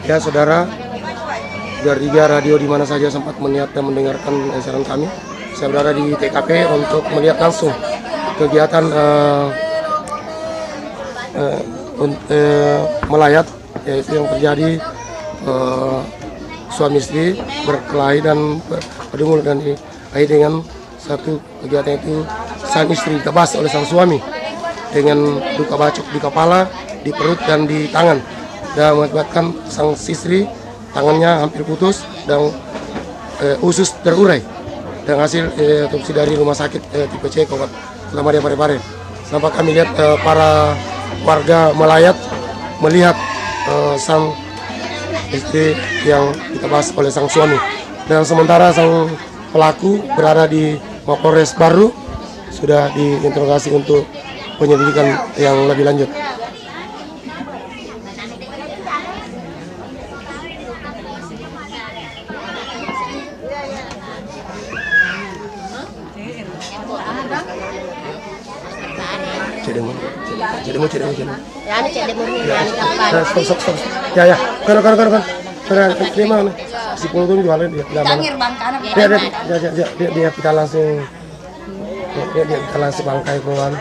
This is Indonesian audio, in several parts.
Ya saudara, dari radio di mana saja sempat melihat dan mendengarkan siaran kami. Saya berada di TKP untuk melihat langsung kegiatan melayat, yaitu yang terjadi suami istri berkelahi dan beradu mulut dan diakhiri dengan satu kegiatan itu sang istri dikebas oleh sang suami dengan luka bacok di kepala, di perut dan di tangan, dan mengakibatkan sang istri tangannya hampir putus dan usus terurai. Dan hasil otopsi dari rumah sakit tipe C Kota Madia Parepare. Sampai kami lihat para warga melayat melihat sang istri yang ditebas oleh sang suami. Dan sementara sang pelaku berada di Mapolres Baru, sudah diinterogasi untuk penyelidikan yang lebih lanjut. Cedemo. Stop. Ya. Kan. Terima nih. Si puluh tuh jualan dia. Dia kita langsung bangkai keluar.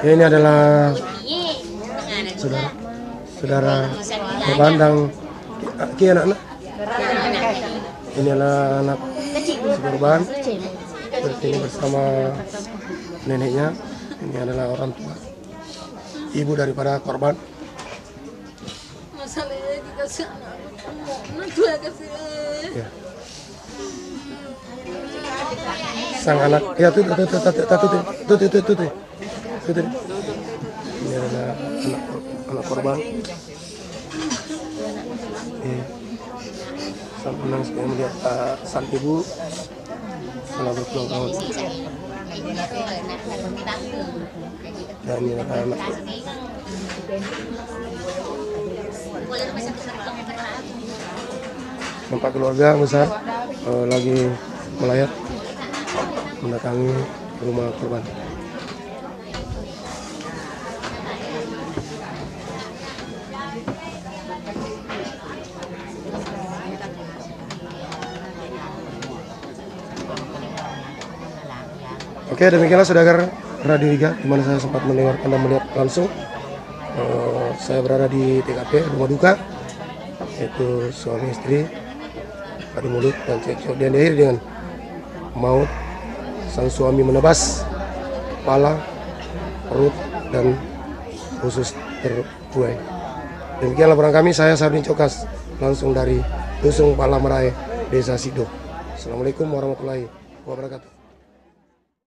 Ya, ini adalah saudara korban dan anak. Ini adalah anak korban bertemu bersama neneknya. Ini adalah orang tua, ibu daripada korban. Masalahnya dikasih anak tua kasih. Ya. Sang anak, ya tuh. Ini adalah anak korban. Sang menang sekali melihat sang ibu setelah berpulang tahun. Dan ini adalah anak. Nampak keluarga besar lagi melayat mendatangi rumah korban. Oke, demikianlah saudara Radio Iga, di mana saya sempat mendengarkan dan melihat langsung. Saya berada di TKP rumah duka, yaitu suami istri adu mulut dan cekcok, dan diakhiri dengan maut. Sang suami menebas kepala, perut dan usus terbuai. Demikianlah laporan kami, saya Sardin Cokas, langsung dari Dusun Palamarae, Desa Sido. Assalamualaikum warahmatullahi wabarakatuh.